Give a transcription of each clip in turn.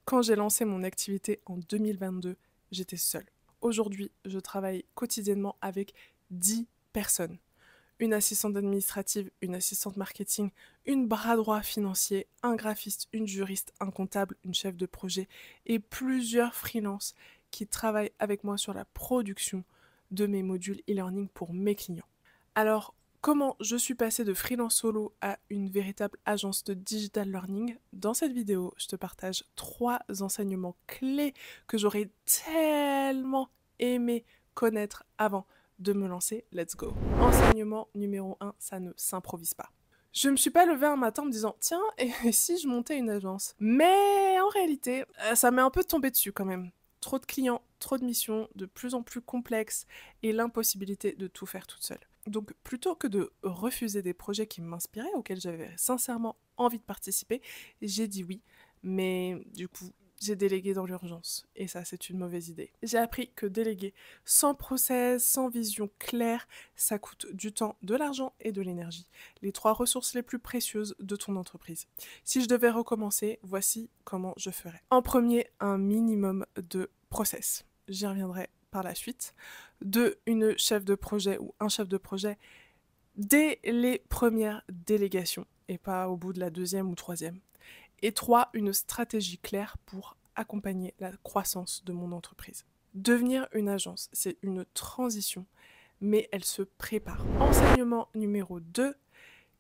Quand j'ai lancé mon activité en 2022, j'étais seule. Aujourd'hui, je travaille quotidiennement avec 10 personnes. Une assistante administrative, une assistante marketing, une bras droit financier, un graphiste, une juriste, un comptable, une chef de projet et plusieurs freelances qui travaillent avec moi sur la production de mes modules e-learning pour mes clients. Alors, comment je suis passée de freelance solo à une véritable agence de digital learning? Dans cette vidéo, je te partage 3 enseignements clés que j'aurais tellement aimé connaître avant de me lancer. Let's go. Enseignement numéro 1, ça ne s'improvise pas. Je me suis pas levée un matin en me disant tiens, et si je montais une agence? Mais en réalité, ça m'est un peu tombé dessus quand même. Trop de clients, trop de missions, de plus en plus complexes et l'impossibilité de tout faire toute seule. Donc plutôt que de refuser des projets qui m'inspiraient, auxquels j'avais sincèrement envie de participer, j'ai dit oui, mais du coup j'ai délégué dans l'urgence, et ça c'est une mauvaise idée. J'ai appris que déléguer sans process, sans vision claire, ça coûte du temps, de l'argent et de l'énergie, les 3 ressources les plus précieuses de ton entreprise. Si je devais recommencer, voici comment je ferais. En premier, un minimum de process. J'y reviendrai par la suite. 2, une chef de projet ou un chef de projet dès les premières délégations et pas au bout de la 2e ou 3e. Et 3, une stratégie claire pour accompagner la croissance de mon entreprise. Devenir une agence, c'est une transition, mais elle se prépare. Enseignement numéro 2,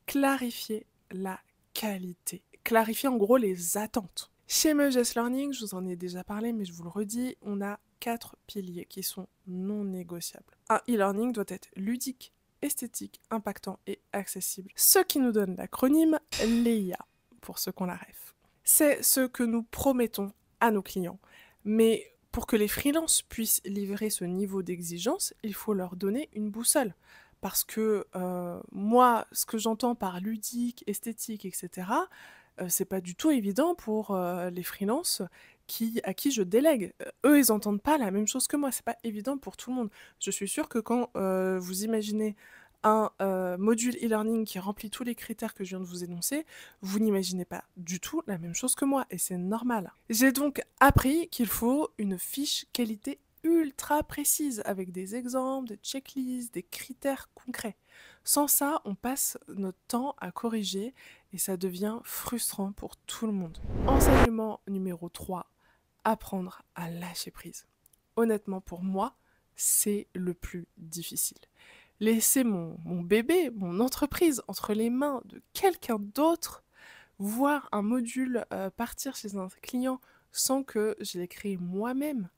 clarifier la qualité. Clarifier en gros les attentes. Chez Meges Learning, je vous en ai déjà parlé, mais je vous le redis, on a 4 piliers qui sont non négociables. Un e-learning doit être ludique, esthétique, impactant et accessible. Ce qui nous donne l'acronyme LEIA, pour ceux qui ont la ref. C'est ce que nous promettons à nos clients. Mais pour que les freelances puissent livrer ce niveau d'exigence, il faut leur donner une boussole. Parce que moi, ce que j'entends par ludique, esthétique, etc., c'est pas du tout évident pour les freelances à qui je délègue. Eux, ils entendent pas la même chose que moi. C'est pas évident pour tout le monde. Je suis sûre que quand vous imaginez un module e-learning qui remplit tous les critères que je viens de vous énoncer, vous n'imaginez pas du tout la même chose que moi, et c'est normal. J'ai donc appris qu'il faut une fiche qualité ultra précise, avec des exemples, des checklists, des critères concrets. Sans ça, on passe notre temps à corriger et ça devient frustrant pour tout le monde. Enseignement numéro 3, apprendre à lâcher prise. Honnêtement, pour moi, c'est le plus difficile. Laisser mon bébé, mon entreprise entre les mains de quelqu'un d'autre, voir un module partir chez un client sans que je l'ai créé moi-même.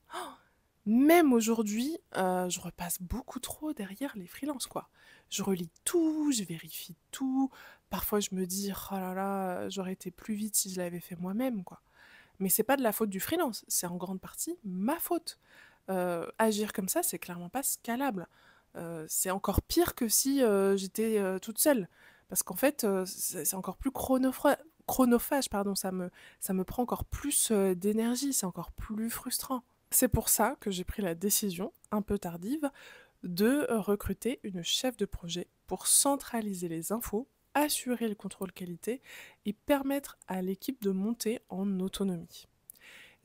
Même aujourd'hui, je repasse beaucoup trop derrière les freelances, quoi. Je relis tout, je vérifie tout. Parfois, je me dis, oh là là, j'aurais été plus vite si je l'avais fait moi-même, quoi. Mais c'est pas de la faute du freelance, c'est en grande partie ma faute. Agir comme ça, c'est clairement pas scalable. C'est encore pire que si j'étais toute seule. Parce qu'en fait, c'est encore plus chronophage, pardon, ça me prend encore plus d'énergie, c'est encore plus frustrant. C'est pour ça que j'ai pris la décision, un peu tardive, de recruter une chef de projet pour centraliser les infos, assurer le contrôle qualité et permettre à l'équipe de monter en autonomie.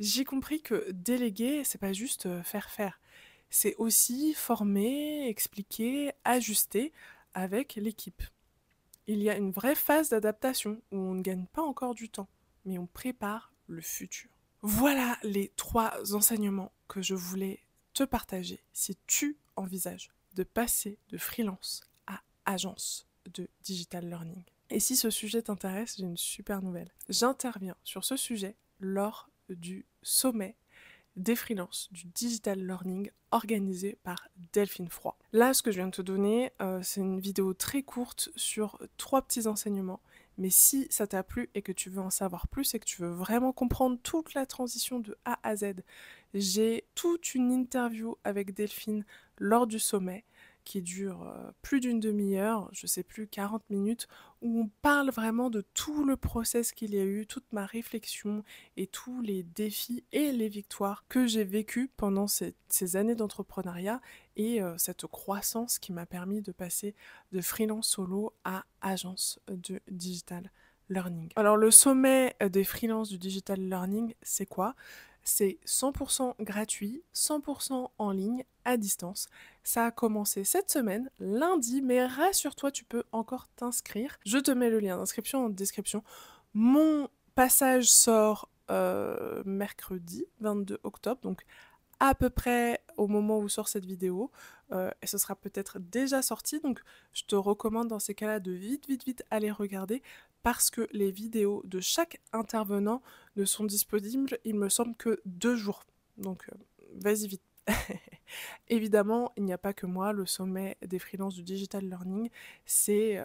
J'ai compris que déléguer, c'est pas juste faire. C'est aussi former, expliquer, ajuster avec l'équipe. Il y a une vraie phase d'adaptation où on ne gagne pas encore du temps, mais on prépare le futur. Voilà les 3 enseignements que je voulais te partager si tu envisages de passer de freelance à agence de digital learning. Et si ce sujet t'intéresse, j'ai une super nouvelle. J'interviens sur ce sujet lors du sommet des freelances du digital learning organisé par Delphine Froid. Là, ce que je viens de te donner, c'est une vidéo très courte sur 3 petits enseignements. Mais si ça t'a plu et que tu veux en savoir plus et que tu veux vraiment comprendre toute la transition de A à Z, j'ai toute une interview avec Delphine lors du sommet qui dure plus d'une demi-heure, je sais plus, 40 minutes, où on parle vraiment de tout le process qu'il y a eu, toute ma réflexion et tous les défis et les victoires que j'ai vécues pendant ces années d'entrepreneuriat et cette croissance qui m'a permis de passer de freelance solo à agence de digital learning. Alors le sommet des freelances du digital learning, c'est quoi? C'est 100% gratuit, 100% en ligne, à distance. Ça a commencé cette semaine, lundi, mais rassure-toi, tu peux encore t'inscrire. Je te mets le lien d'inscription en description. Mon passage sort mercredi 22 octobre, donc à peu près au moment où sort cette vidéo, et ce sera peut-être déjà sorti, donc je te recommande dans ces cas-là de vite aller regarder parce que les vidéos de chaque intervenant ne sont disponibles, il me semble, que 2 jours. Donc vas-y vite. Évidemment, il n'y a pas que moi, le sommet des freelances du digital learning, c'est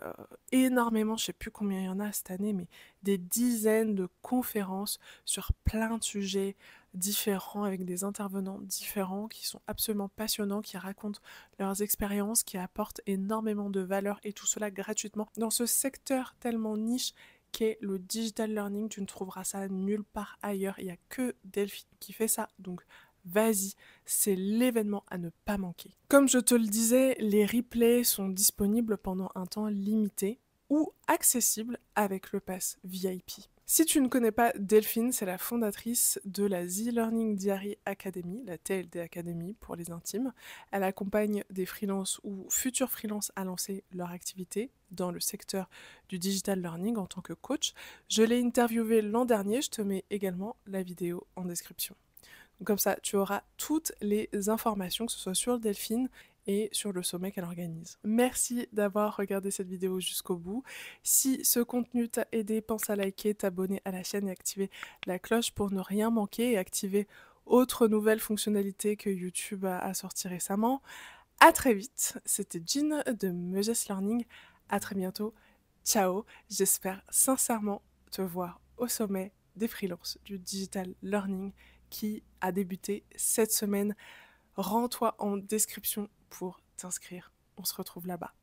énormément, je sais plus combien il y en a cette année, mais des dizaines de conférences sur plein de sujets différents, avec des intervenants différents qui sont absolument passionnants, qui racontent leurs expériences, qui apportent énormément de valeur, et tout cela gratuitement. Dans ce secteur tellement niche qu'est le digital learning, tu ne trouveras ça nulle part ailleurs, il n'y a que Delphine qui fait ça, donc vas-y, c'est l'événement à ne pas manquer. Comme je te le disais, les replays sont disponibles pendant un temps limité ou accessibles avec le pass VIP. Si tu ne connais pas Delphine, c'est la fondatrice de la The Learning Diary Academy, la TLD Academy pour les intimes. Elle accompagne des freelances ou futurs freelances à lancer leur activité dans le secteur du digital learning en tant que coach. Je l'ai interviewée l'an dernier, je te mets également la vidéo en description. Comme ça, tu auras toutes les informations, que ce soit sur Delphine et sur le sommet qu'elle organise. Merci d'avoir regardé cette vidéo jusqu'au bout. Si ce contenu t'a aidé, pense à liker, t'abonner à la chaîne et activer la cloche pour ne rien manquer et activer autre nouvelle fonctionnalité que YouTube a sorti récemment. À très vite, c'était Jean de Meuses Learning. À très bientôt. Ciao. J'espère sincèrement te voir au sommet des freelances du digital learning qui a débuté cette semaine. Rends-toi en description pour t'inscrire. On se retrouve là-bas.